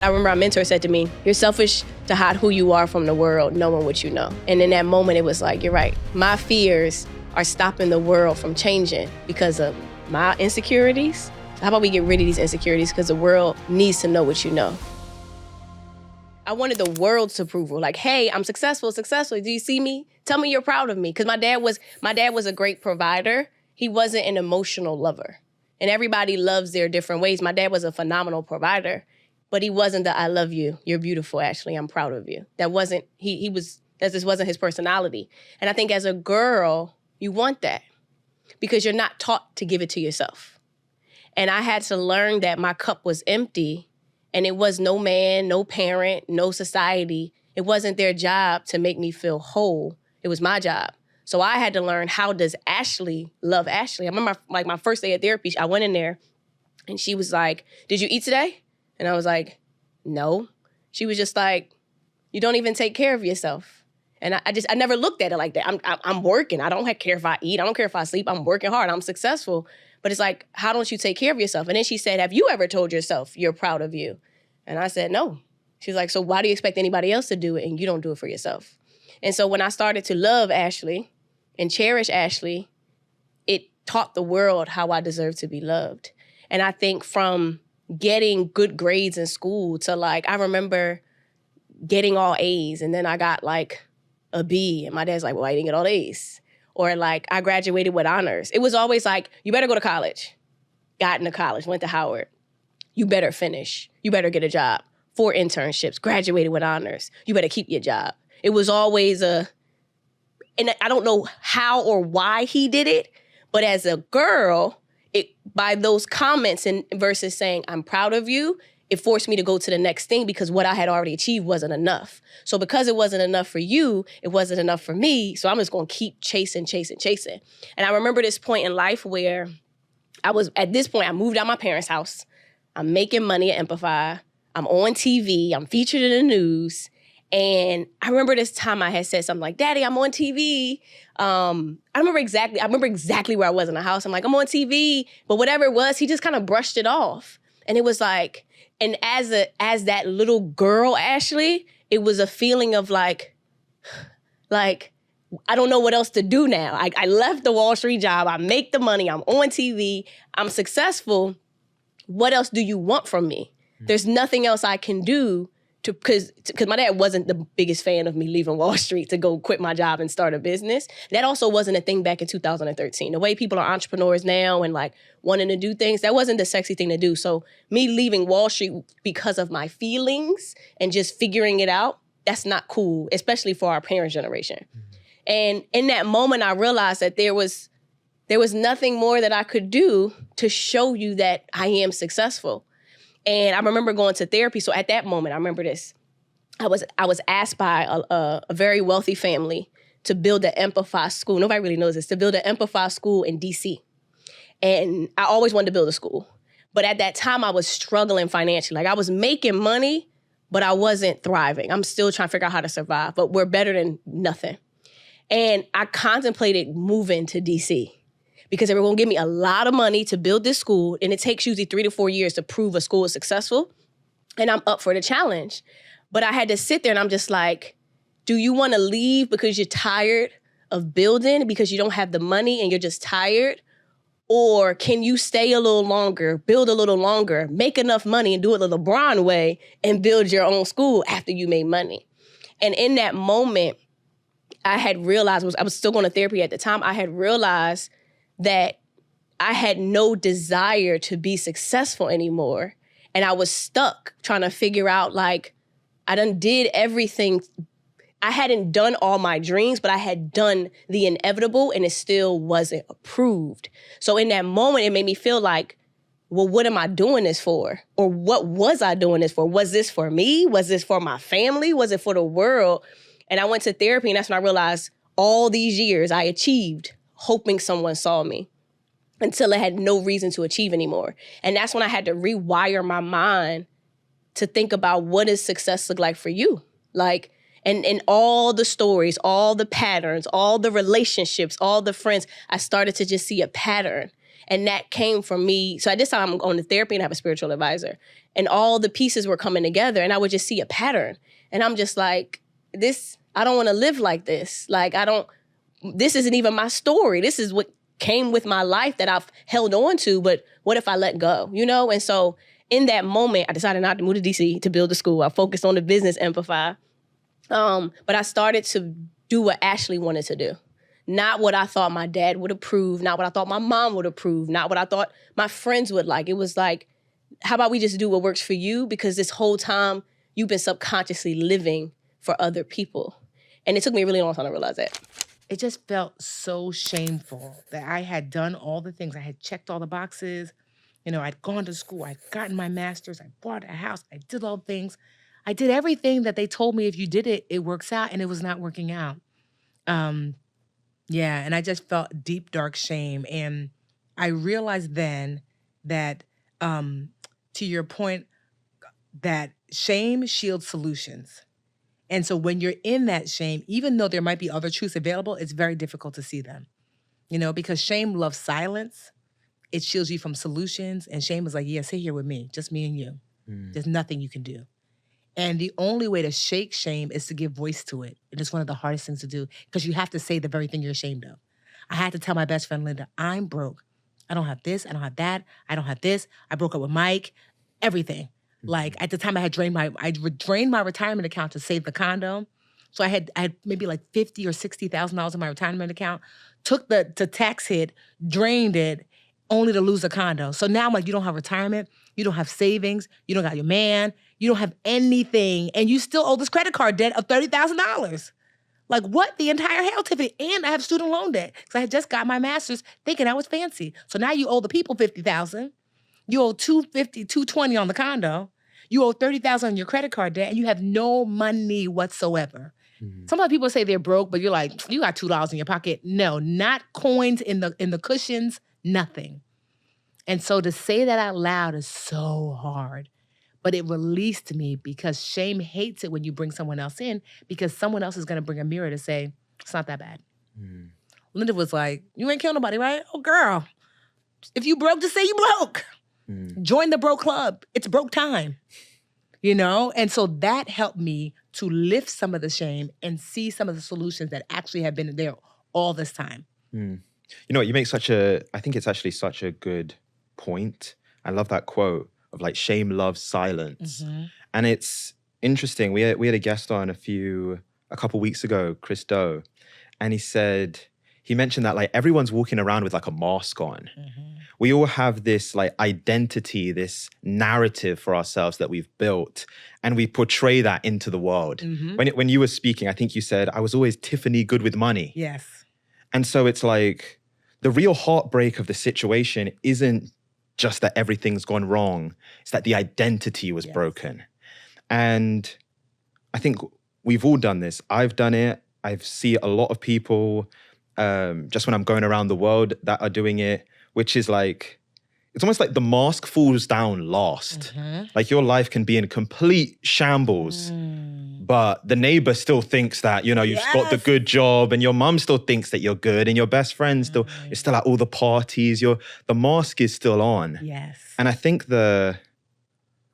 I remember our mentor said to me, you're selfish to hide who you are from the world, knowing what you know. And in that moment, it was like, you're right. My fears are stopping the world from changing because of my insecurities. How about we get rid of these insecurities because the world needs to know what you know. I wanted the world's approval. Like, hey, I'm successful. Do you see me? Tell me you're proud of me. Because my dad was a great provider. He wasn't an emotional lover. And everybody loves their different ways. My dad was a phenomenal provider. But he wasn't the I love you, you're beautiful, Ashley, I'm proud of you. That wasn't, that just wasn't his personality. And I think as a girl, you want that because you're not taught to give it to yourself. And I had to learn that my cup was empty and it was no man, no parent, no society. It wasn't their job to make me feel whole. It was my job. So I had to learn, how does Ashley love Ashley? I remember like my first day of therapy, I went in there and she was like, did you eat today? And I was like, no. She was just like, you don't even take care of yourself. And I never looked at it like that. I'm working. I don't care if I eat. I don't care if I sleep. I'm working hard. I'm successful. But it's like, how don't you take care of yourself? And then she said, have you ever told yourself you're proud of you? And I said, no. She's like, so why do you expect anybody else to do it and you don't do it for yourself? And so when I started to love Ashley and cherish Ashley, it taught the world how I deserve to be loved. And I think from getting good grades in school to like, I remember getting all A's and then I got like a B and my dad's like, well, I didn't get all A's. Or like I graduated with honors. It was always like, you better go to college. Got into college, went to Howard. You better finish. You better get a job. 4 internships, graduated with honors. You better keep your job. It was always and I don't know how or why he did it, but as a girl, by those comments and versus saying, I'm proud of you, it forced me to go to the next thing because what I had already achieved wasn't enough. So because it wasn't enough for you, it wasn't enough for me. So I'm just going to keep chasing. And I remember this point in life where I moved out my parents' house. I'm making money at Amplify. I'm on TV. I'm featured in the news. And I remember this time I had said something like, Daddy, I'm on TV. I remember exactly where I was in the house. I'm like, I'm on TV. But whatever it was, he just kind of brushed it off. And it was like, and as that little girl, Ashley, it was a feeling of like, I don't know what else to do now. I left the Wall Street job. I make the money. I'm on TV. I'm successful. What else do you want from me? There's nothing else I can do because my dad wasn't the biggest fan of me leaving Wall Street to go quit my job and start a business. That also wasn't a thing back in 2013. The way people are entrepreneurs now and like wanting to do things, that wasn't the sexy thing to do. So me leaving Wall Street because of my feelings and just figuring it out, that's not cool, especially for our parents' generation. Mm-hmm. And in that moment, I realized that there was nothing more that I could do to show you that I am successful. And I remember going to therapy. So at that moment, I remember this. I was asked by a very wealthy family to build an Amplify school. Nobody really knows this, to build an Amplify school in DC. And I always wanted to build a school. But at that time, I was struggling financially. Like I was making money, but I wasn't thriving. I'm still trying to figure out how to survive, but we're better than nothing. And I contemplated moving to DC. Because they were going to give me a lot of money to build this school, and it takes usually 3 to 4 years to prove a school is successful, and I'm up for the challenge. But I had to sit there, and I'm just like, do you want to leave because you're tired of building, because you don't have the money and you're just tired? Or can you stay a little longer, build a little longer, make enough money and do it the LeBron way and build your own school after you made money? And in that moment, I had realized, I was still going to therapy at the time, I had realized that I had no desire to be successful anymore. And I was stuck trying to figure out, like, I done did everything. I hadn't done all my dreams, but I had done the inevitable and it still wasn't approved. So in that moment, it made me feel like, well, what am I doing this for? Or what was I doing this for? Was this for me? Was this for my family? Was it for the world? And I went to therapy, and that's when I realized all these years I achieved hoping someone saw me until I had no reason to achieve anymore. And that's when I had to rewire my mind to think about, what does success look like for you? Like, and all the stories, all the patterns, all the relationships, all the friends, I started to just see a pattern. And that came from me. So at this time, I'm going to therapy and I have a spiritual advisor. And all the pieces were coming together and I would just see a pattern. And I'm just like, I don't want to live like this. Like, this isn't even my story. This is what came with my life that I've held on to, but what if I let go, And so in that moment, I decided not to move to DC to build a school. I focused on the business Amplify. But I started to do what Ashley wanted to do. Not what I thought my dad would approve, not what I thought my mom would approve, not what I thought my friends would like. It was like, how about we just do what works for you? Because this whole time, you've been subconsciously living for other people. And it took me a really long time to realize that. It just felt so shameful that I had done all the things. I had checked all the boxes. I'd gone to school. I'd gotten my master's. I bought a house. I did all the things. I did everything that they told me if you did it, it works out, and it was not working out. And I just felt deep, dark shame. And I realized then that, to your point, that shame shields solutions. And so when you're in that shame, even though there might be other truths available, it's very difficult to see them, because shame loves silence. It shields you from solutions. And shame is like, yeah, sit here with me, just me and you. There's nothing you can do. And the only way to shake shame is to give voice to it. And it's one of the hardest things to do because you have to say the very thing you're ashamed of. I had to tell my best friend, Linda, I'm broke. I don't have this. I don't have that. I don't have this. I broke up with Mike, everything. Like at the time I drained my retirement account to save the condo. So I had maybe like $50,000 or $60,000 in my retirement account, took the tax hit, drained it, only to lose a condo. So now I'm like, you don't have retirement, you don't have savings, you don't got your man, you don't have anything, and you still owe this credit card debt of $30,000. Like what the entire hell, Tiffany? And I have student loan debt because I had just got my master's thinking I was fancy. So now you owe the people $50,000. You owe $250, $220 on the condo. You owe $30,000 on your credit card debt, and you have no money whatsoever. Some other people say they're broke, but you're like, you got $2 in your pocket. No, not coins in the cushions, nothing. And so to say that out loud is so hard. But it released me because shame hates it when you bring someone else in because someone else is going to bring a mirror to say, it's not that bad. Linda was like, you ain't kill nobody, right? Oh, girl. If you broke, just say you broke. Join the broke club. It's broke time. And so that helped me to lift some of the shame and see some of the solutions that actually have been there all this time. You make I think it's actually such a good point. I love that quote of like, shame loves silence. And it's interesting. We had a guest on a couple weeks ago, Chris Doe, and he mentioned that like everyone's walking around with like a mask on. We all have this like identity, this narrative for ourselves that we've built, and we portray that into the world. When you were speaking, I think you said, I was always Tiffany good with money. Yes. And so it's like the real heartbreak of the situation isn't just that everything's gone wrong. It's that the identity was broken. And I think we've all done this. I've done it. I see a lot of people just when I'm going around the world that are doing it, which is like, it's almost like the mask falls down last. Like your life can be in complete shambles, but the neighbor still thinks that, you've got the good job, and your mom still thinks that you're good, and your best friend is still at all the parties. The mask is still on. Yes. And I think the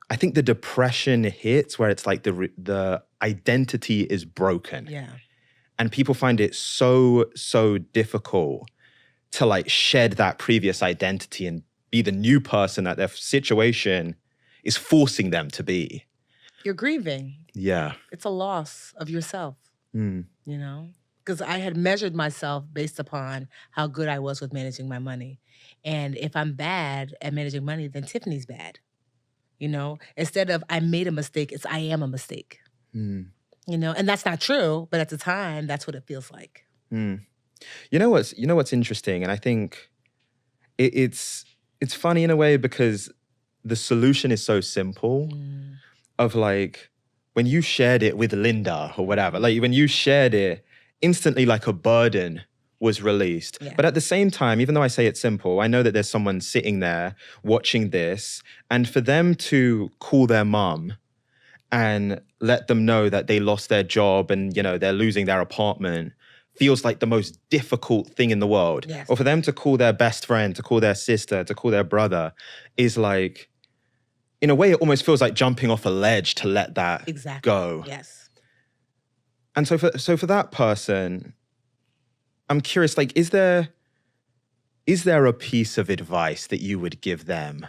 depression hits where it's like the identity is broken. Yeah. And people find it so, so difficult to like shed that previous identity and be the new person that their situation is forcing them to be. You're grieving. Yeah. It's a loss of yourself, because I had measured myself based upon how good I was with managing my money. And if I'm bad at managing money, then Tiffany's bad. Instead of I made a mistake, it's I am a mistake. And that's not true, but at the time, that's what it feels like. You know what's interesting, and I think it's funny in a way because the solution is so simple. Of like when you shared it with Linda or whatever, like when you shared it, instantly like a burden was released. Yeah. But at the same time, even though I say it's simple, I know that there's someone sitting there watching this, and for them to call their mom and let them know that they lost their job and they're losing their apartment, feels like the most difficult thing in the world. Yes. Or for them to call their best friend, to call their sister, to call their brother is like, in a way, it almost feels like jumping off a ledge to let that go. Yes. And so for that person, I'm curious, like, is there a piece of advice that you would give them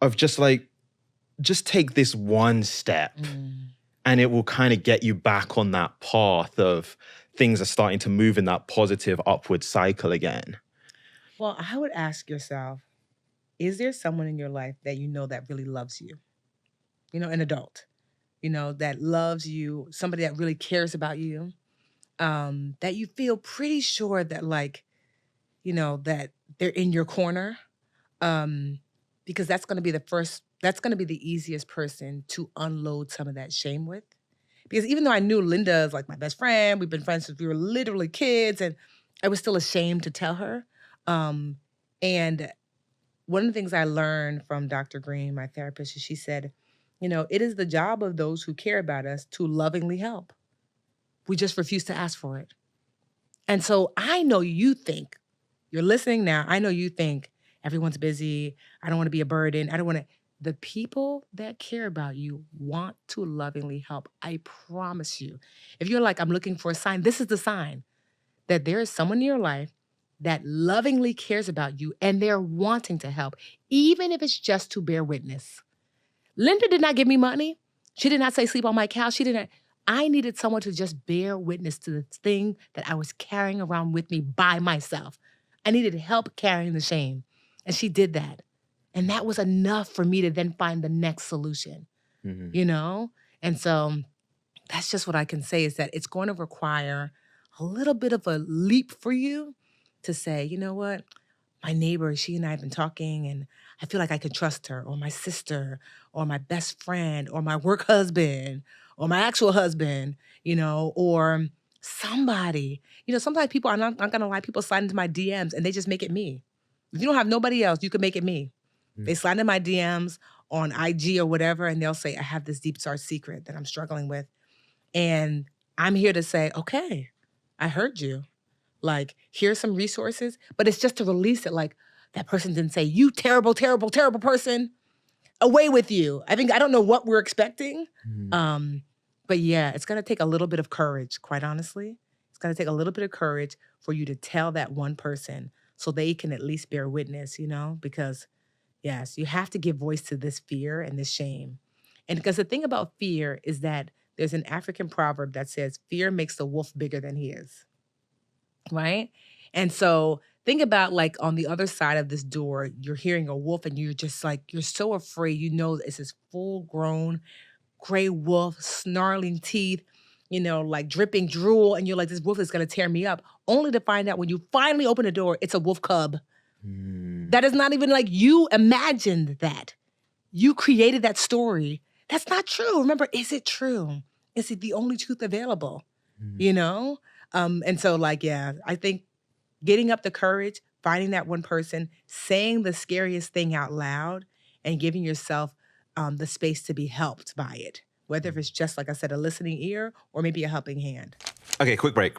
of just take this one step and it will kind of get you back on that path of things are starting to move in that positive upward cycle again? Well, I would ask yourself, is there someone in your life that you know that really loves you? You know, an adult, you know, that loves you, somebody that really cares about you, that you feel pretty sure that, like, you know, that they're in your corner, because that's going to be the easiest person to unload some of that shame with. Because even though I knew Linda is like my best friend, we've been friends since we were literally kids, and I was still ashamed to tell her. And one of the things I learned from Dr. Green, my therapist, is she said, you know, it is the job of those who care about us to lovingly help. We just refuse to ask for it. And so I know you think, you're listening now, I know you think everyone's busy, I don't want to be a burden, the people that care about you want to lovingly help. I promise you. If you're like, I'm looking for a sign, this is the sign that there is someone in your life that lovingly cares about you and they're wanting to help, even if it's just to bear witness. Linda did not give me money. She did not say sleep on my couch. I needed someone to just bear witness to the thing that I was carrying around with me by myself. I needed help carrying the shame. And she did that. And that was enough for me to then find the next solution, you know? And so that's just what I can say, is that it's going to require a little bit of a leap for you to say, you know what? My neighbor, she and I have been talking and I feel like I can trust her, or my sister, or my best friend, or my work husband, or my actual husband, you know, or somebody. You know, sometimes people, I'm not gonna lie, people slide into my DMs and they just make it me. If you don't have nobody else, you can make it me. They slide into my DMs on IG or whatever, and they'll say, I have this deep, dark secret that I'm struggling with. And I'm here to say, okay, I heard you. Like, here's some resources, but it's just to release it. Like, that person didn't say, you terrible, terrible, terrible person, away with you. I don't know what we're expecting. But yeah, it's going to take a little bit of courage, quite honestly. It's going to take a little bit of courage for you to tell that one person so they can at least bear witness, you know, because yes, you have to give voice to this fear and this shame. And because the thing about fear is that there's an African proverb that says, fear makes the wolf bigger than he is. Right? And so think about, like, on the other side of this door, you're hearing a wolf and you're just like, you're so afraid, you know, it's this full grown gray wolf, snarling teeth, you know, like dripping drool. And you're like, this wolf is going to tear me up, only to find out when you finally open the door, it's a wolf cub. That is not even like you imagined that. You created that story. That's not true. Remember, is it true? Is it the only truth available? You know? And so, like, yeah, I think getting up the courage, finding that one person, saying the scariest thing out loud, and giving yourself the space to be helped by it, whether if it's just, like I said, a listening ear or maybe a helping hand. Okay, quick break.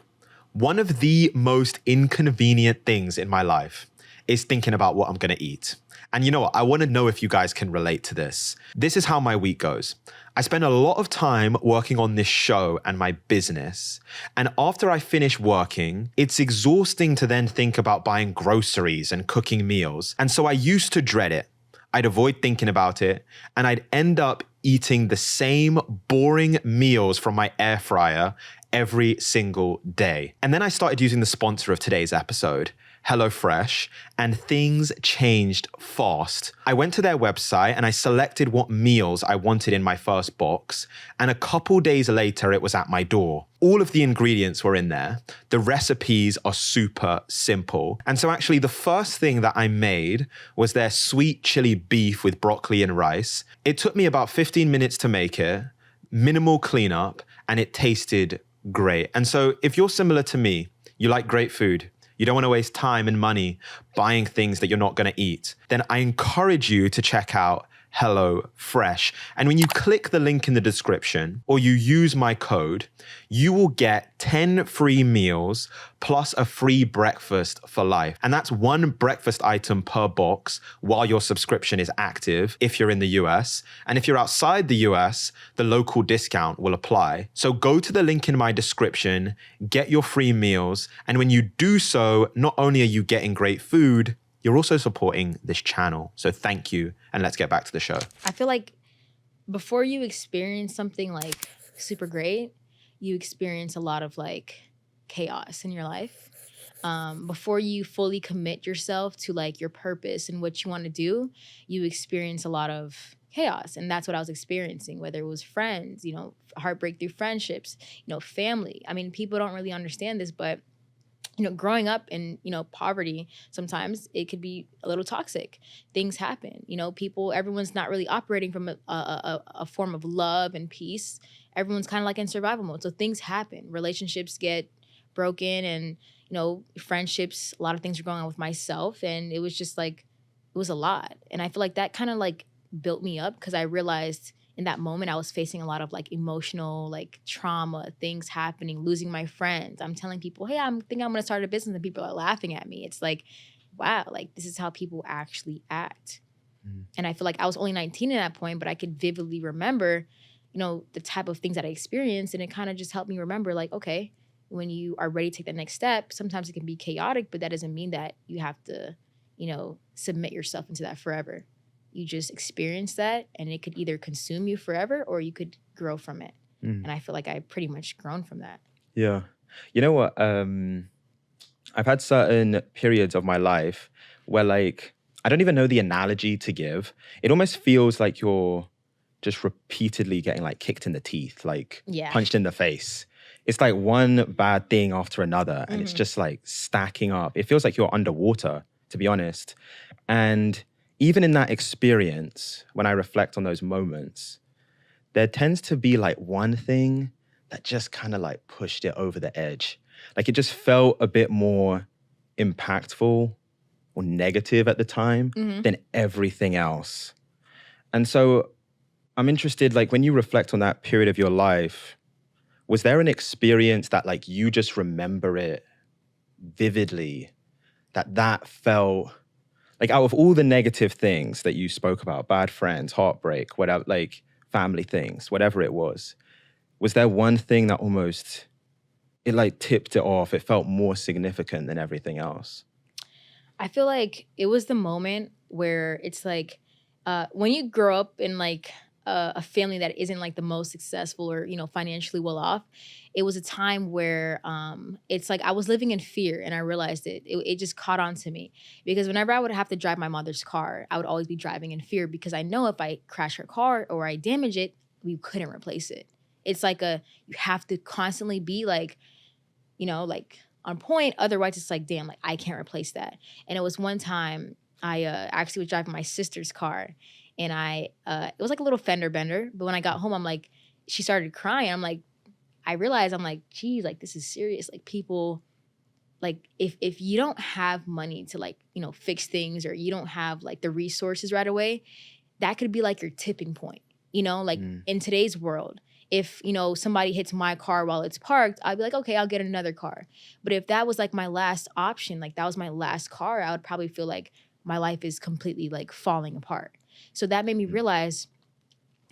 One of the most inconvenient things in my life is thinking about what I'm going to eat. And you know what? I want to know if you guys can relate to this. This is how my week goes. I spend a lot of time working on this show and my business. And after I finish working, it's exhausting to then think about buying groceries and cooking meals. And so I used to dread it. I'd avoid thinking about it, and I'd end up eating the same boring meals from my air fryer every single day. And then I started using the sponsor of today's episode, HelloFresh, and things changed fast. I went to their website and I selected what meals I wanted in my first box, and a couple days later, it was at my door. All of the ingredients were in there. The recipes are super simple. And so actually the first thing that I made was their sweet chili beef with broccoli and rice. It took me about 15 minutes to make it, minimal cleanup, and it tasted great. And so if you're similar to me, you like great food, you don't want to waste time and money buying things that you're not going to eat, then I encourage you to check out HelloFresh. And when you click the link in the description or you use my code, you will get 10 free meals plus a free breakfast for life. And that's one breakfast item per box while your subscription is active if you're in the US. And if you're outside the US, the local discount will apply. So go to the link in my description, get your free meals. And when you do so, not only are you getting great food, you're also supporting this channel. So thank you. And let's get back to the show. I feel like before you experience something like super great, you experience a lot of like chaos in your life. Before you fully commit yourself to like your purpose and what you want to do, you experience a lot of chaos. And that's what I was experiencing, whether it was friends, you know, heartbreak through friendships, you know, family. I mean, people don't really understand this, but you know, growing up in, you know, poverty, sometimes it could be a little toxic. Things happen, you know, everyone's not really operating from a form of love and peace. Everyone's kind of like in survival mode. So things happen, relationships get broken and, you know, friendships, a lot of things were going on with myself. And it was just like, it was a lot. And I feel like that kind of like built me up because I realized in that moment, I was facing a lot of like emotional, like trauma, things happening, losing my friends. I'm telling people, hey, I'm going to start a business, and people are laughing at me. It's like, wow, like this is how people actually act. And I feel like I was only 19 at that point, but I could vividly remember, you know, the type of things that I experienced. And it kind of just helped me remember like, okay, when you are ready to take the next step, sometimes it can be chaotic, but that doesn't mean that you have to, you know, submit yourself into that forever. You just experience that and it could either consume you forever or you could grow from it. And I feel like I've pretty much grown from that. Yeah. You know what? I've had certain periods of my life where like, I don't even know the analogy to give. It almost feels like you're just repeatedly getting like kicked in the teeth, like punched in the face. It's like one bad thing after another and it's just like stacking up. It feels like you're underwater, to be honest. And even in that experience, when I reflect on those moments, there tends to be like one thing that just kind of like pushed it over the edge. Like it just felt a bit more impactful or negative at the time than everything else. And so I'm interested, like when you reflect on that period of your life, was there an experience that like you just remember it vividly, that felt like out of all the negative things that you spoke about, bad friends, heartbreak, whatever, like family things, whatever it was there one thing that almost, it like tipped it off? It felt more significant than everything else. I feel like it was the moment where it's like, when you grow up in like a family that isn't like the most successful or, you know, financially well off, it was a time where it's like I was living in fear and I realized it just caught on to me because whenever I would have to drive my mother's car, I would always be driving in fear because I know if I crash her car or I damage it, we couldn't replace it. It's like you have to constantly be like, you know, like on point. Otherwise it's like, damn, like I can't replace that. And it was one time I actually was driving my sister's car and it was like a little fender bender. But when I got home, I'm like, she started crying. I'm like, I realized, I'm like, geez, like this is serious. Like people, like if you don't have money to like, you know, fix things or you don't have like the resources right away, that could be like your tipping point, you know, like in today's world. If, you know, somebody hits my car while it's parked, I'd be like, okay, I'll get another car. But if that was like my last option, like that was my last car, I would probably feel like my life is completely like falling apart. So that made me realize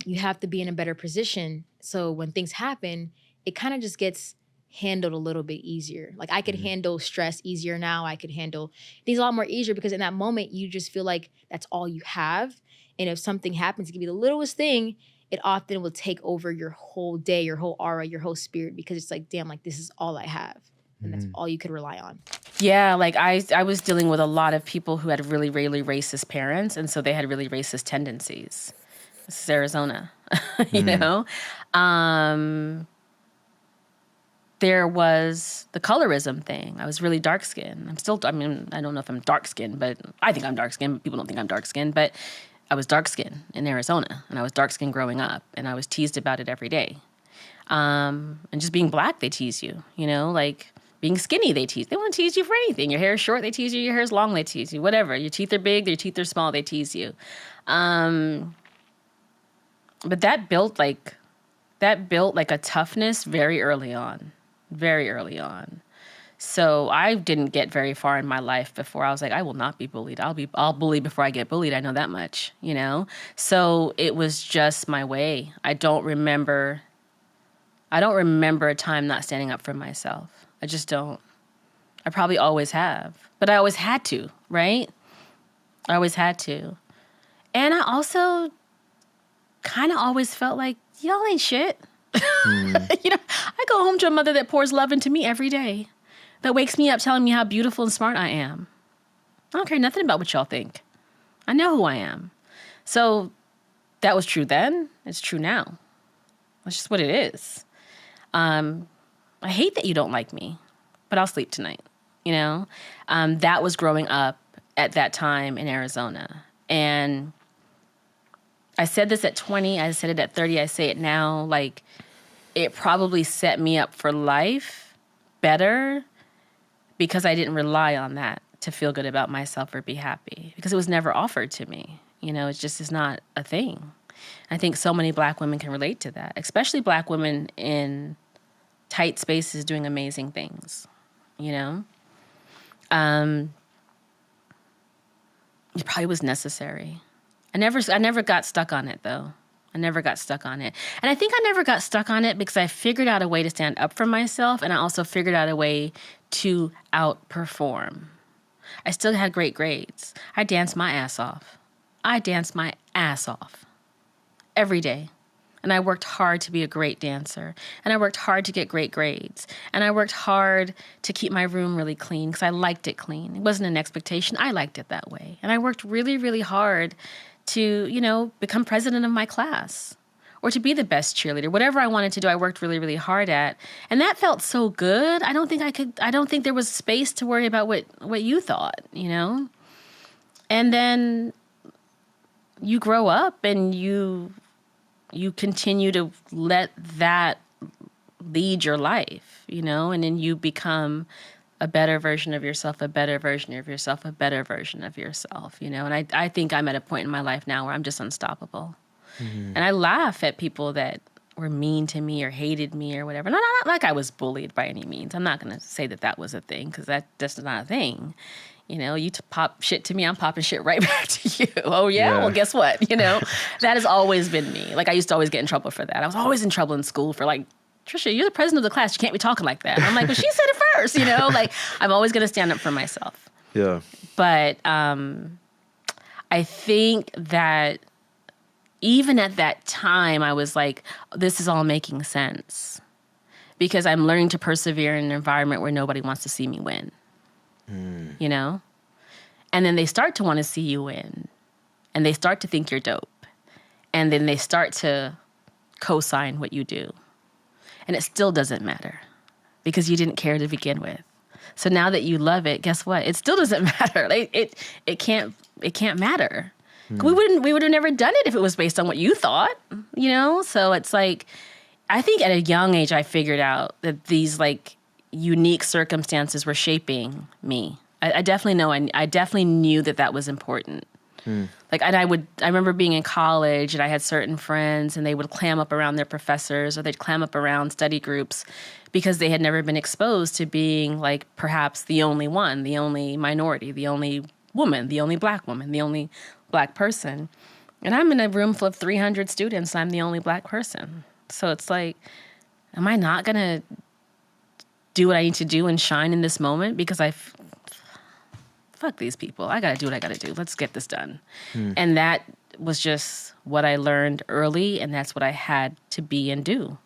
you have to be in a better position. So when things happen, it kind of just gets handled a little bit easier. Like I could handle stress easier now. I could handle things a lot more easier because in that moment, you just feel like that's all you have. And if something happens, it can be the littlest thing, it often will take over your whole day, your whole aura, your whole spirit, because it's like, damn, like this is all I have. And that's all you could rely on. Yeah, like I was dealing with a lot of people who had really, really racist parents. And so they had really racist tendencies. This is Arizona, you know? There was the colorism thing. I was really dark-skinned. I don't know if I'm dark-skinned, but I think I'm dark-skinned. People don't think I'm dark-skinned, but I was dark-skinned in Arizona, and I was dark-skinned growing up, and I was teased about it every day. And just being black, they tease you, you know? Like, being skinny, they want to tease you for anything. Your hair is short, they tease you. Your hair is long, they tease you. Whatever. Your teeth are big, your teeth are small, they tease you. But that built like a toughness very early on. Very early on. So I didn't get very far in my life before I was like, I will not be bullied. I'll bully before I get bullied. I know that much, you know? So it was just my way. I don't remember a time not standing up for myself. I just don't. I probably always have. But I always had to, right? I always had to. And I also kind of always felt like, y'all ain't shit. You know, I go home to a mother that pours love into me every day, that wakes me up telling me how beautiful and smart I am. I don't care nothing about what y'all think. I know who I am. So that was true then. It's true now. That's just what it is. I hate that you don't like me, but I'll sleep tonight. You know, that was growing up at that time in Arizona. And I said this at 20, I said it at 30, I say it now, like, it probably set me up for life better because I didn't rely on that to feel good about myself or be happy, because it was never offered to me. You know, it's not a thing. I think so many Black women can relate to that, especially Black women in tight spaces doing amazing things, you know? It probably was necessary. I never got stuck on it, though. I never got stuck on it. And I think I never got stuck on it because I figured out a way to stand up for myself, and I also figured out a way to outperform. I still had great grades. I danced my ass off. Every day. And I worked hard to be a great dancer. And I worked hard to get great grades. And I worked hard to keep my room really clean because I liked it clean. It wasn't an expectation. I liked it that way. And I worked really, really hard to, you know, become president of my class or to be the best cheerleader. Whatever I wanted to do, I worked really, really hard at. And that felt so good. I don't think there was space to worry about what you thought, you know? And then you grow up and you continue to let that lead your life, you know, and then you become a better version of yourself, you know. And I think I'm at a point in my life now where I'm just unstoppable. Mm-hmm. And I laugh at people that were mean to me or hated me or whatever. Not like I was bullied by any means. I'm not going to say that was a thing, because that's not a thing. You know, you pop shit to me, I'm popping shit right back to you. Oh, yeah? Well, guess what? You know, that has always been me. Like, I used to always get in trouble for that. I was always in trouble in school for, like, Tricia, you're the president of the class. You can't be talking like that. And I'm like, well, she said it first, you know? Like, I'm always going to stand up for myself. Yeah. But I think that even at that time, I was like, this is all making sense. Because I'm learning to persevere in an environment where nobody wants to see me win. You know? And then they start to want to see you win. And they start to think you're dope. And then they start to co-sign what you do. And it still doesn't matter because you didn't care to begin with. So now that you love it, guess what? It still doesn't matter. Like, it can't matter. We would have never done it if it was based on what you thought, you know? So it's like, I think at a young age I figured out that these, like, unique circumstances were shaping me. I definitely know. I definitely knew that was important. Like, and I remember being in college and I had certain friends and they would clam up around their professors or they'd clam up around study groups because they had never been exposed to being, like, perhaps the only one, the only minority, the only woman, the only Black woman, the only Black person. And I'm in a room full of 300 students and I'm the only Black person. So it's like, am I not going to do what I need to do and shine in this moment because fuck these people. I got to do what I got to do. Let's get this done. And that was just what I learned early, and that's what I had to be and do.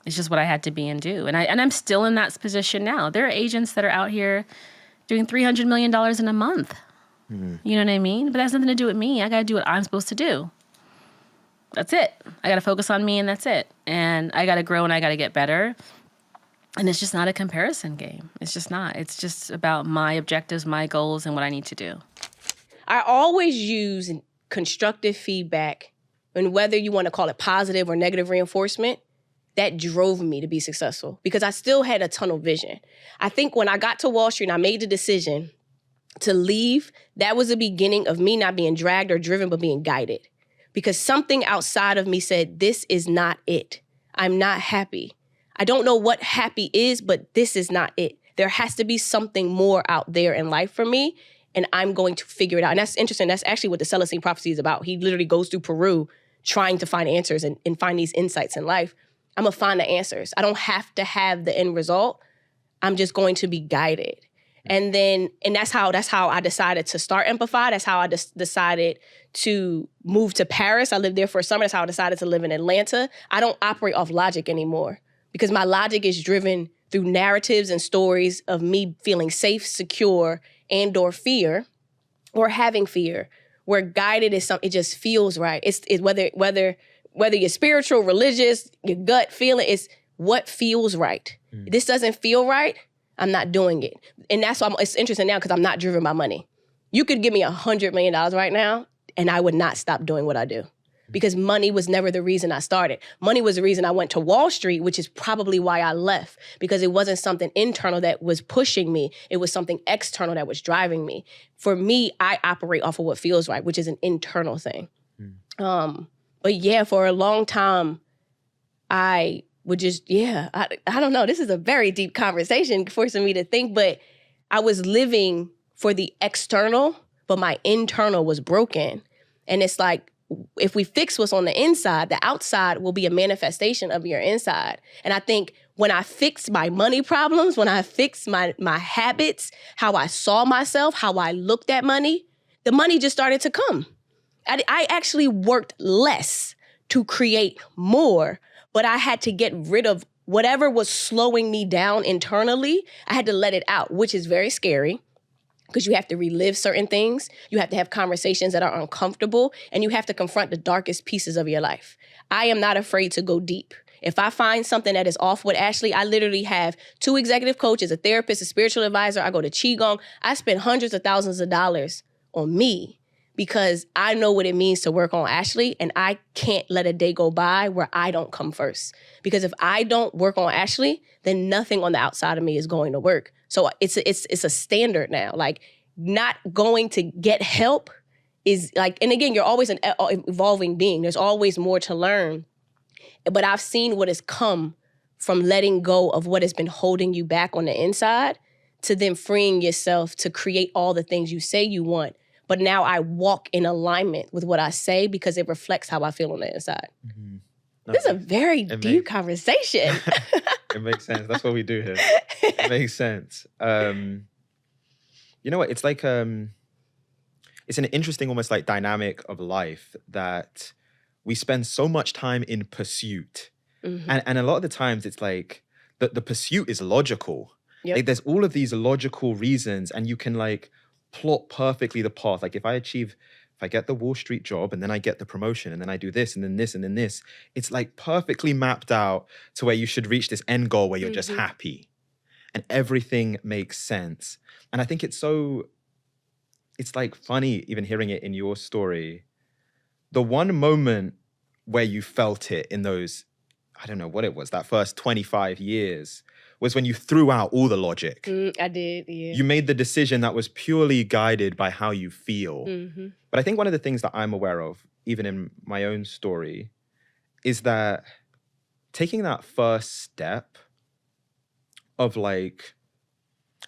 It's just what I had to be and do. And I'm still in that position now. There are agents that are out here doing $300 million in a month. You know what I mean? But that has nothing to do with me. I got to do what I'm supposed to do. That's it. I got to focus on me, and that's it. And I got to grow and I got to get better. And it's just not a comparison game. It's just not. It's just about my objectives, my goals, and what I need to do. I always use constructive feedback, and whether you want to call it positive or negative reinforcement, that drove me to be successful because I still had a tunnel vision. I think when I got to Wall Street and I made the decision to leave, that was the beginning of me not being dragged or driven, but being guided. because something outside of me said, this is not it. I'm not happy. I don't know what happy is, but this is not it. There has to be something more out there in life for me, and I'm going to figure it out. And that's interesting. That's actually what the Celestine Prophecy is about. He literally goes through Peru trying to find answers and find these insights in life. I'm going to find the answers. I don't have to have the end result. I'm just going to be guided. And that's how I decided to start Amplify. That's how I decided to move to Paris. I lived there for a summer. That's how I decided to live in Atlanta. I don't operate off logic anymore because my logic is driven through narratives and stories of me feeling safe, secure, and or fear, or having fear. Where guided is something, it just feels right. It's whether you're spiritual, religious, your gut feeling, it's what feels right. This doesn't feel right, I'm not doing it. And that's why it's interesting now because I'm not driven by money. You could give me $100 million right now and I would not stop doing what I do because money was never the reason I started. Money was the reason I went to Wall Street, which is probably why I left, because it wasn't something internal that was pushing me. It was something external that was driving me. For me, I operate off of what feels right, which is an internal thing. But yeah, for a long time, I would just, I don't know. This is a very deep conversation forcing me to think, but I was living for the external, but my internal was broken. And it's like, if we fix what's on the inside, the outside will be a manifestation of your inside. And I think when I fixed my money problems, when I fixed my habits, how I saw myself, how I looked at money, the money just started to come. I actually worked less to create more, but I had to get rid of whatever was slowing me down internally. I had to let it out, which is very scary because you have to relive certain things. You have to have conversations that are uncomfortable, and you have to confront the darkest pieces of your life. I am not afraid to go deep. If I find something that is off with Ashley, I literally have 2 executive coaches, a therapist, a spiritual advisor. I go to Qigong. I spend hundreds of thousands of dollars on me because I know what it means to work on Ashley, and I can't let a day go by where I don't come first. Because if I don't work on Ashley, then nothing on the outside of me is going to work. So it's a standard now. Like, not going to get help is like, and again, you're always an evolving being. There's always more to learn. But I've seen what has come from letting go of what has been holding you back on the inside to then freeing yourself to create all the things you say you want. But now I walk in alignment with what I say because it reflects how I feel on the inside. Mm-hmm. No, this is a very deep conversation. It makes sense. That's what we do here. It makes sense. You know what? It's like, it's an interesting almost like dynamic of life that we spend so much time in pursuit. Mm-hmm. And a lot of the times it's like the pursuit is logical. Yep. Like there's all of these logical reasons and you can like plot perfectly the path. Like if I get the Wall Street job and then I get the promotion and then I do this and then this and then this, it's like perfectly mapped out to where you should reach this end goal where you're just happy and everything makes sense. And I think it's like funny even hearing it in your story. The one moment where you felt it in those, I don't know what it was, that first 25 years was when you threw out all the logic. I did, yeah. You made the decision that was purely guided by how you feel. Mm-hmm. But I think one of the things that I'm aware of, even in my own story, is that taking that first step of like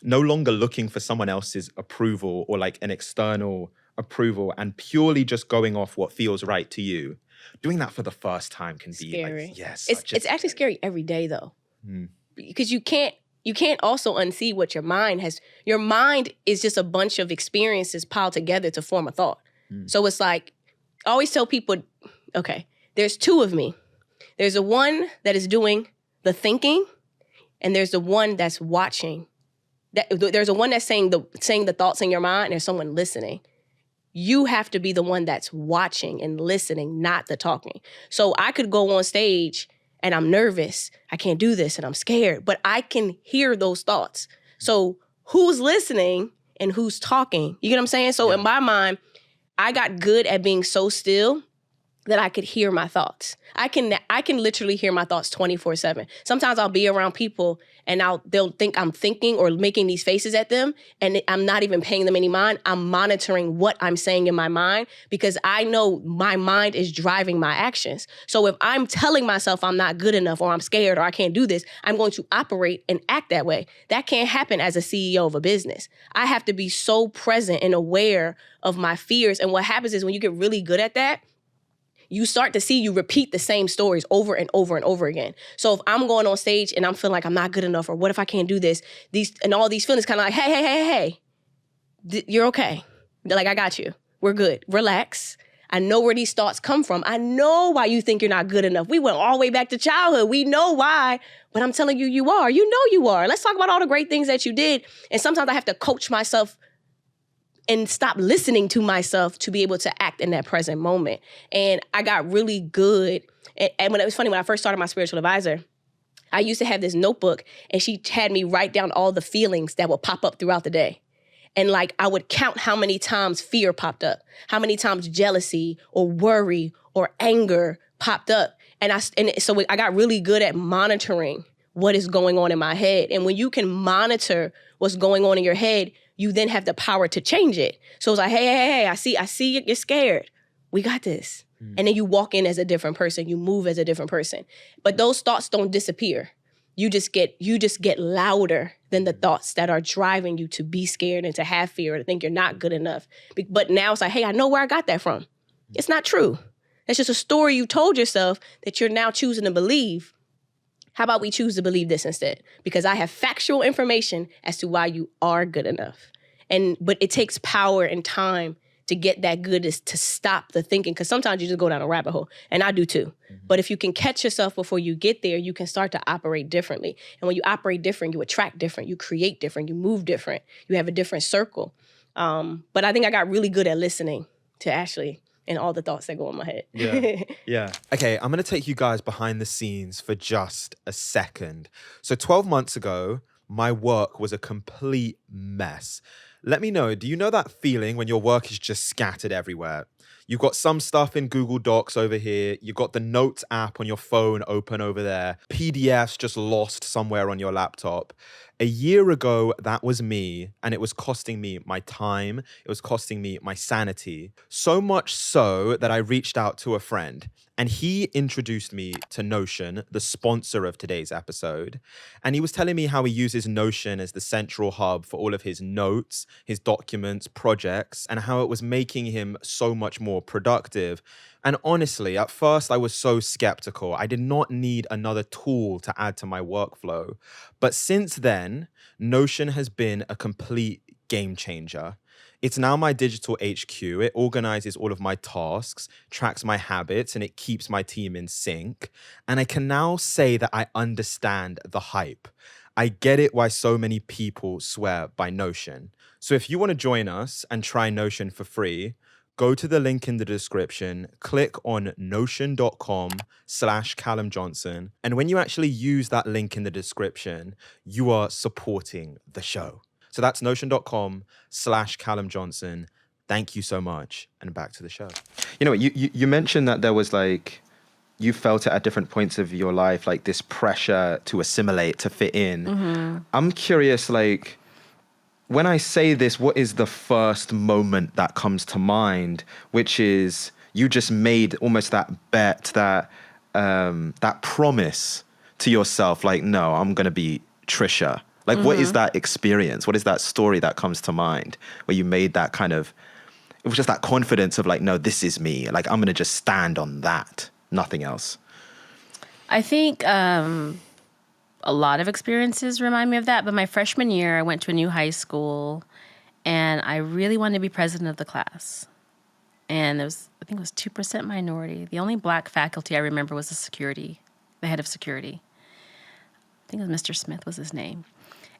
no longer looking for someone else's approval or like an external approval and purely just going off what feels right to you, doing that for the first time can be scary. Like, yes. It's actually scary every day though. Because you can't also unsee what your mind has. Your mind is just a bunch of experiences piled together to form a thought. So it's like, I always tell people, okay, there's 2 of me. There's the one that is doing the thinking, and there's the one that's watching. There's a one that's saying the thoughts in your mind, and there's someone listening. You have to be the one that's watching and listening, not the talking. So I could go on stage and I'm nervous, I can't do this, and I'm scared, but I can hear those thoughts. So who's listening and who's talking? You get what I'm saying? So in my mind, I got good at being so still that I could hear my thoughts. I can literally hear my thoughts 24/7. Sometimes I'll be around people and they'll think I'm thinking or making these faces at them, and I'm not even paying them any mind. I'm monitoring what I'm saying in my mind because I know my mind is driving my actions. So if I'm telling myself I'm not good enough or I'm scared or I can't do this, I'm going to operate and act that way. That can't happen as a CEO of a business. I have to be so present and aware of my fears. And what happens is when you get really good at that, you start to see you repeat the same stories over and over and over again. So if I'm going on stage and I'm feeling like I'm not good enough, or what if I can't do this? All these feelings kind of like, hey, you're okay. Like, I got you. We're good. Relax. I know where these thoughts come from. I know why you think you're not good enough. We went all the way back to childhood. We know why, but I'm telling you, you are. You know you are. Let's talk about all the great things that you did. And sometimes I have to coach myself and stop listening to myself to be able to act in that present moment. And I got really good. And when it was funny, when I first started my spiritual advisor, I used to have this notebook and she had me write down all the feelings that would pop up throughout the day. And like, I would count how many times fear popped up, how many times jealousy or worry or anger popped up. And so I got really good at monitoring what is going on in my head. And when you can monitor what's going on in your head, you then have the power to change it. So it's like, hey, I see you're scared. We got this. And then you walk in as a different person. You move as a different person. But those thoughts don't disappear. You just get louder than the thoughts that are driving you to be scared and to have fear, to think you're not good enough. But now it's like, hey, I know where I got that from. It's not true. That's just a story you told yourself that you're now choosing to believe. How about we choose to believe this instead? Because I have factual information as to why you are good enough. But it takes power and time to get that good, is to stop the thinking. Because sometimes you just go down a rabbit hole. And I do too. Mm-hmm. But if you can catch yourself before you get there, you can start to operate differently. And when you operate different, you attract different, you create different, you move different, you have a different circle. But I think I got really good at listening to Ashley and all the thoughts that go in my head. Yeah. Okay, I'm going to take you guys behind the scenes for just a second. So 12 months ago, my work was a complete mess. Let me know, do you know that feeling when your work is just scattered everywhere? You've got some stuff in Google Docs over here. You've got the Notes app on your phone open over there. PDFs just lost somewhere on your laptop. A year ago, that was me, and it was costing me my time. It was costing me my sanity. So much so that I reached out to a friend, and he introduced me to Notion, the sponsor of today's episode. And he was telling me how he uses Notion as the central hub for all of his notes, his documents, projects, and how it was making him so much more productive. And honestly, at first I was so skeptical. I did not need another tool to add to my workflow. But since then, Notion has been a complete game changer. It's now my digital HQ. It organizes all of my tasks, tracks my habits, and it keeps my team in sync. And I can now say that I understand the hype. I get it why so many people swear by Notion. So if you want to join us and try Notion for free, go to the link in the description, click on notion.com/Callum Johnson. And when you actually use that link in the description, you are supporting the show. So that's notion.com/Callum Johnson. Thank you so much. And back to the show. You know, you mentioned that there was like, you felt it at different points of your life, like this pressure to assimilate, to fit in. Mm-hmm. I'm curious, like, when I say this, what is the first moment that comes to mind, which is you just made almost that bet, that promise to yourself, like, no, I'm going to be Tricia. Like, what is that experience? What is that story that comes to mind where you made that kind of, it was just that confidence of like, no, this is me. Like, I'm going to just stand on that, nothing else. I think a lot of experiences remind me of that. But my freshman year, I went to a new high school and I really wanted to be president of the class. And I think it was 2% minority. The only black faculty I remember was the head of security. I think it was Mr. Smith was his name.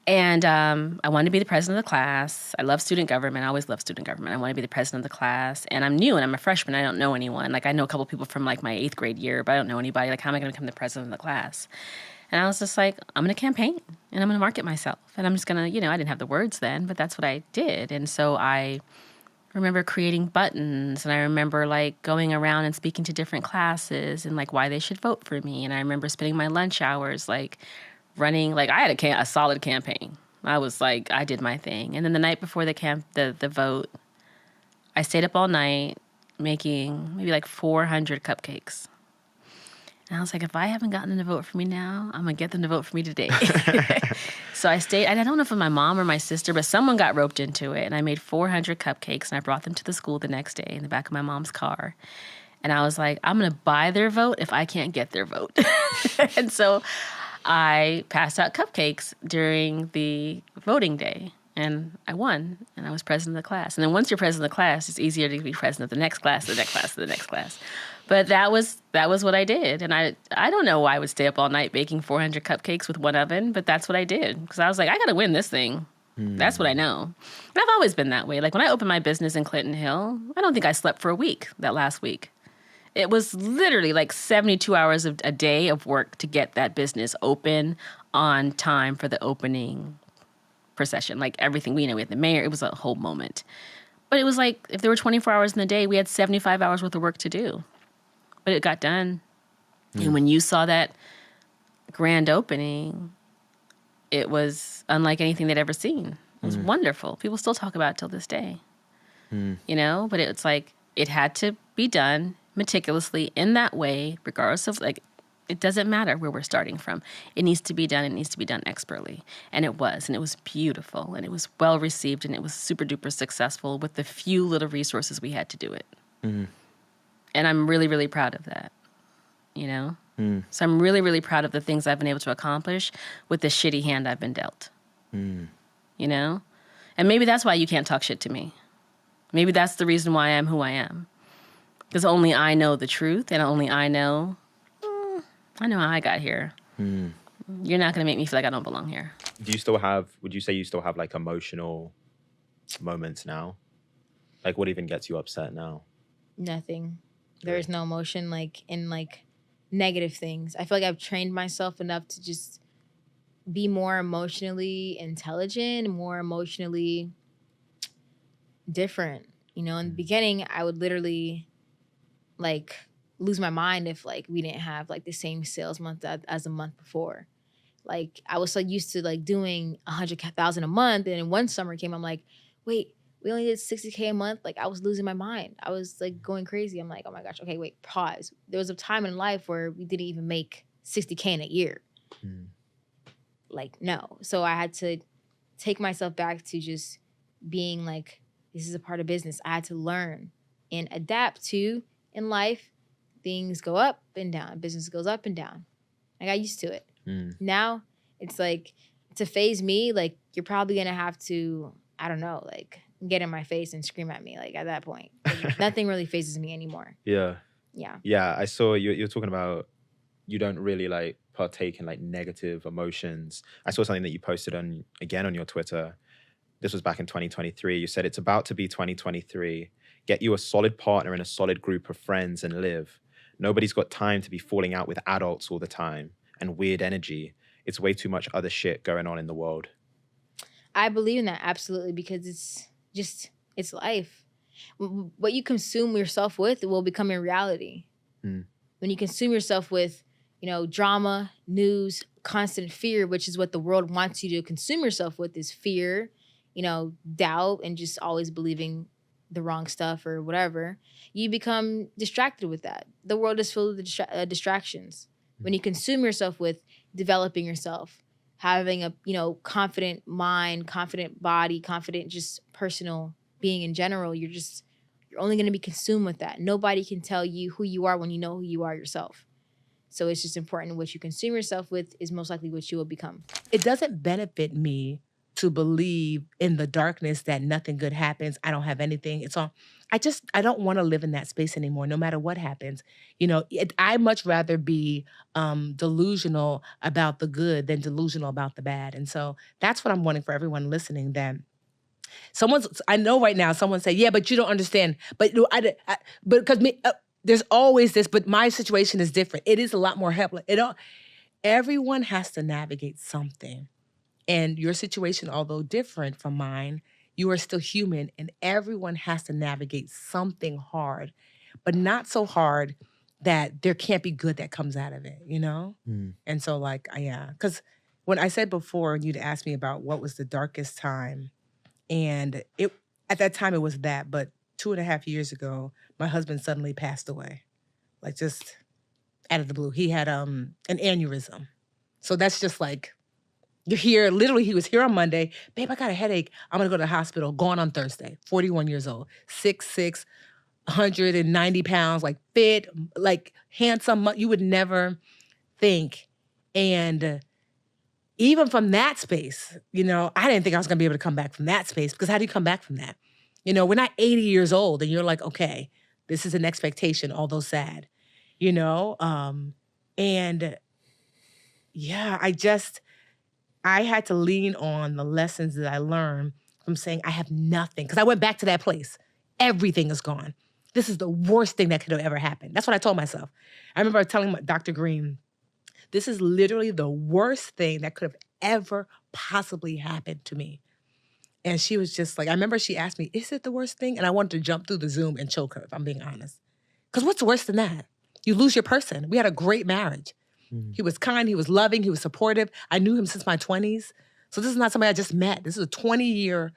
And I wanted to be the president of the class. I love student government. I always loved student government. I want to be the president of the class. And I'm new and I'm a freshman. I don't know anyone. Like, I know a couple people from like my 8th grade year, but I don't know anybody. Like, how am I going to become the president of the class? And I was just like, I'm going to campaign and I'm going to market myself. And I'm just going to, I didn't have the words then, but that's what I did. And so I remember creating buttons, and I remember like going around and speaking to different classes and like why they should vote for me. And I remember spending my lunch hours like running, like I had a solid campaign. I was like, I did my thing. And then the night before the vote, I stayed up all night making maybe like 400 cupcakes. And I was like, if I haven't gotten them to vote for me now, I'm going to get them to vote for me today. So I stayed, and I don't know if it was my mom or my sister, but someone got roped into it. And I made 400 cupcakes, and I brought them to the school the next day in the back of my mom's car. And I was like, I'm going to buy their vote if I can't get their vote. And so I passed out cupcakes during the voting day. And I won, and I was president of the class. And then once you're president of the class, it's easier to be president of the next class, the next class, the next class. But that was what I did. And I don't know why I would stay up all night baking 400 cupcakes with one oven, but that's what I did. Because I was like, I got to win this thing. That's what I know. And I've always been that way. Like when I opened my business in Clinton Hill, I don't think I slept for a week that last week. It was literally like 72 hours a day of work to get that business open on time for the opening procession. Like everything we had the mayor, it was a whole moment. But it was like if there were 24 hours in the day, we had 75 hours worth of work to do. But it got done. And when you saw that grand opening, it was unlike anything they'd ever seen. It was wonderful. People still talk about it till this day. You know, but it's like it had to be done meticulously in that way, regardless of like, it doesn't matter where we're starting from. It needs to be done. It needs to be done expertly. And it was beautiful, and it was well received, and it was super duper successful with the few little resources we had to do it. And I'm really, really proud of that, you know? So I'm really, really proud of the things I've been able to accomplish with the shitty hand I've been dealt, you know? And maybe that's why you can't talk shit to me. Maybe that's the reason why I'm who I am. Because only I know the truth, and only I know how I got here. You're not going to make me feel like I don't belong here. Would you say you still have like emotional moments now? Like what even gets you upset now? Nothing. There is no emotion like in like negative things. I feel like I've trained myself enough to just be more emotionally intelligent, more emotionally different. You know, in the beginning, I would literally like lose my mind if like we didn't have like the same sales month as the month before. Like I was so used to like doing 100,000 a month, and then one summer came, I'm like, wait, we only did 60K a month. Like I was losing my mind. I was like going crazy. I'm like, oh my gosh, okay, wait, pause. There was a time in life where we didn't even make 60K in a year. Like, no. So I had to take myself back to just being like, this is a part of business. I had to learn and adapt to in life. Things go up and down. Business goes up and down. I got used to it. Now it's like, to phase me, like you're probably going to have to, I don't know, like get in my face and scream at me. Like at that point, like, nothing really phases me anymore. Yeah. I saw you're talking about you don't really like partake in like negative emotions. I saw something that you posted on your Twitter. This was back in 2023. You said it's about to be 2023. Get you a solid partner and a solid group of friends and live. Nobody's got time to be falling out with adults all the time and weird energy. It's way too much other shit going on in the world. I believe in that, absolutely, because it's life. What you consume yourself with will become your reality. When you consume yourself with, you know, drama, news, constant fear, which is what the world wants you to consume yourself with, is fear, you know, doubt, and just always believing the wrong stuff or whatever, you become distracted with that. The world is filled with distractions. When you consume yourself with developing yourself, having a, you know, confident mind, confident body, confident just personal being in general, you're only going to be consumed with that. Nobody can tell you who you are when you know who you are yourself. So it's just important what you consume yourself with is most likely what you will become. It doesn't benefit me to believe in the darkness that nothing good happens. I don't have anything. It's all, I don't want to live in that space anymore, no matter what happens. You know, I much rather be delusional about the good than delusional about the bad. And so that's what I'm wanting for everyone listening, that I know right now someone say, yeah, but you don't understand. But because there's always this, but my situation is different. It is a lot more helpless. Everyone has to navigate something. And your situation, although different from mine, you are still human, and everyone has to navigate something hard, but not so hard that there can't be good that comes out of it, you know? Mm. And so like, yeah, because when I said before, you'd asked me about what was the darkest time, and at that time it was that, but 2.5 years ago, my husband suddenly passed away, like just out of the blue. He had an aneurysm. So that's just like, you're here, literally he was here on Monday. Babe, I got a headache. I'm gonna go to the hospital. Gone on Thursday, 41 years old, 6'6", 190 pounds, like fit, like handsome. You would never think. And even from that space, you know, I didn't think I was gonna be able to come back from that space, because how do you come back from that? You know, we're not 80 years old and you're like, okay, this is an expectation, although sad, you know? And yeah, I had to lean on the lessons that I learned from saying I have nothing. Because I went back to that place. Everything is gone. This is the worst thing that could have ever happened. That's what I told myself. I remember telling Dr. Green, this is literally the worst thing that could have ever possibly happened to me. And she was just like, I remember she asked me, is it the worst thing? And I wanted to jump through the Zoom and choke her, if I'm being honest. Because what's worse than that? You lose your person. We had a great marriage. He was kind, he was loving, he was supportive. I knew him since my 20s. So this is not somebody I just met. This is a 20-year,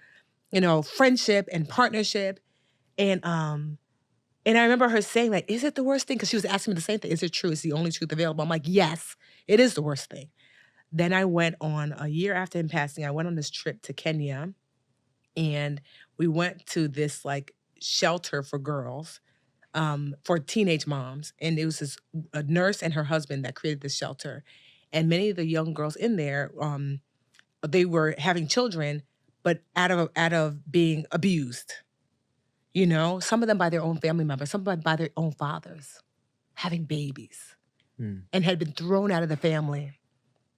you know, friendship and partnership. And I remember her saying, like, is it the worst thing? Because she was asking me the same thing. Is it true? It's the only truth available. I'm like, yes, it is the worst thing. Then I went on, a year after him passing, I went on this trip to Kenya. And we went to this like shelter for girls, for teenage moms. And it was a nurse and her husband that created this shelter. And many of the young girls in there, they were having children, but out of being abused. You know, some of them by their own family members, some by their own fathers, having babies, and had been thrown out of the family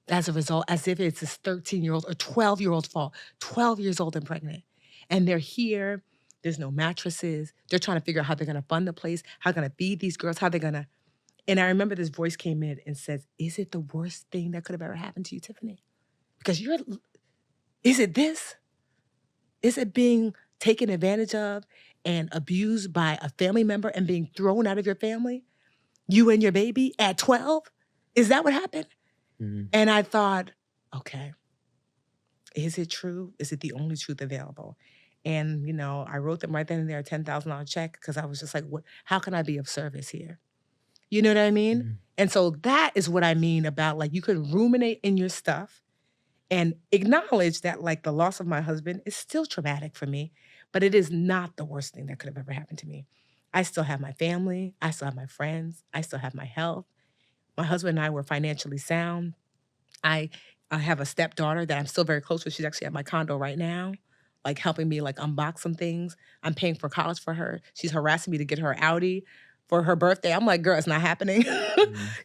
as a result, as if it's this 13-year-old or 12-year-old's fault, 12 years old and pregnant. And they're here. There's no mattresses. They're trying to figure out how they're going to fund the place, how they're going to feed these girls, how they're going to. And I remember this voice came in and says, is it the worst thing that could have ever happened to you, Tiffany? Because is it this? Is it being taken advantage of and abused by a family member and being thrown out of your family? You and your baby at 12? Is that what happened? And I thought, okay, is it true? Is it the only truth available? And, you know, I wrote them right then and there a $10,000 check, because I was just like, how can I be of service here? You know what I mean? And so that is what I mean about, like, you could ruminate in your stuff and acknowledge that, like, the loss of my husband is still traumatic for me, but it is not the worst thing that could have ever happened to me. I still have my family. I still have my friends. I still have my health. My husband and I were financially sound. I have a stepdaughter that I'm still very close with. She's actually at my condo right now, like helping me like unbox some things. I'm paying for college for her. She's harassing me to get her Audi for her birthday. I'm like, girl, it's not happening.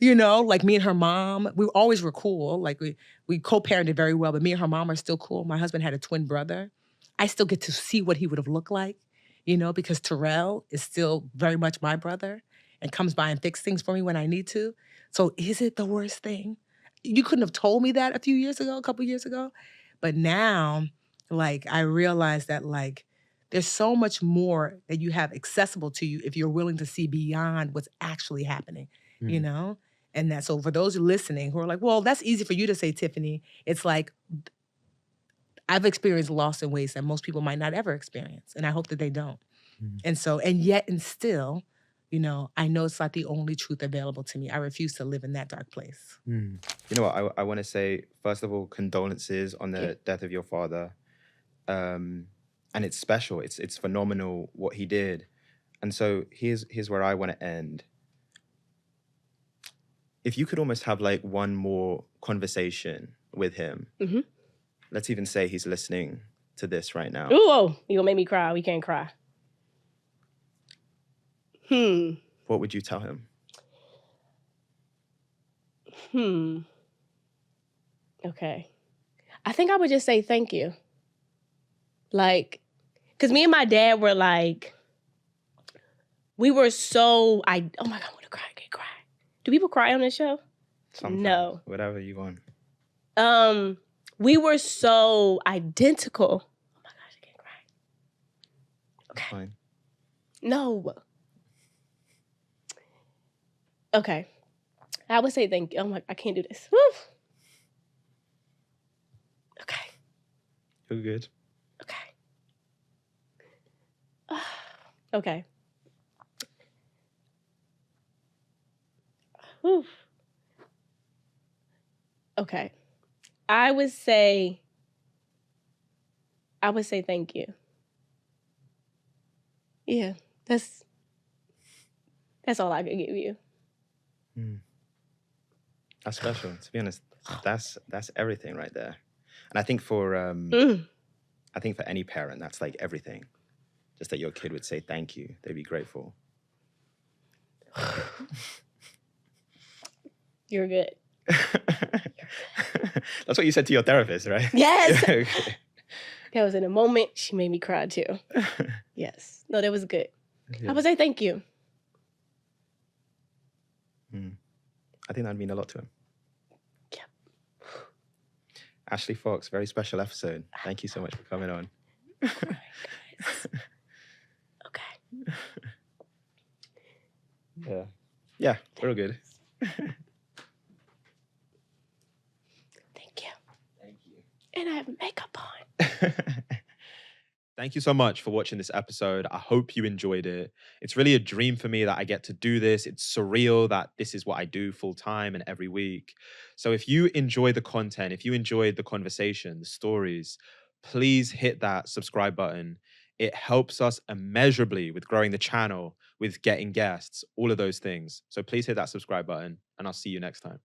You know, like me and her mom, we always were cool. Like we co-parented very well, but me and her mom are still cool. My husband had a twin brother. I still get to see what he would have looked like, you know, because Terrell is still very much my brother and comes by and fix things for me when I need to. So is it the worst thing? You couldn't have told me that a couple years ago. But now, like, I realize that, like, there's so much more that you have accessible to you if you're willing to see beyond what's actually happening, you know? And that, so for those listening who are like, well, that's easy for you to say, Tiffany. It's like, I've experienced loss in ways that most people might not ever experience. And I hope that they don't. And so, and yet and still, you know, I know it's not the only truth available to me. I refuse to live in that dark place. You know what? I want to say, first of all, condolences on the death of your father. And it's special. It's phenomenal what he did. And so here's where I want to end. If you could almost have like one more conversation with him, let's even say he's listening to this right now. Ooh, you gonna make me cry. We can't cry. What would you tell him? Okay. I think I would just say thank you. Like, because me and my dad were like, we were so, oh my God, I want to cry, I can't cry. Do people cry on this show? Sometimes, no. Whatever you want. We were so identical. Oh my gosh, I can't cry. That's fine. No. Okay. I would say thank you. Oh my, I can't do this. Woo. Okay. You're good. Okay. Okay. Whew. Okay. I would say thank you. Yeah, that's all I could give you. That's special. To be honest, that's everything right there. And I think for any parent, that's like everything. Just that your kid would say thank you. They'd be grateful. You're good. That's what you said to your therapist, right? Yes. Okay. That was in a moment. She made me cry too. Yes. No, that was good. I would say thank you. I think that'd mean a lot to him. Yeah. Ashley Fox, very special episode. Thank you so much for coming on. Okay. Yeah, we're all good. Thank you. Thank you. And I have makeup on. Thank you so much for watching this episode. I hope you enjoyed it. It's really a dream for me that I get to do this. It's surreal that this is what I do full time and every week. So if you enjoy the content, if you enjoyed the conversation, the stories, please hit that subscribe button. It helps us immeasurably with growing the channel, with getting guests, all of those things. So please hit that subscribe button and I'll see you next time.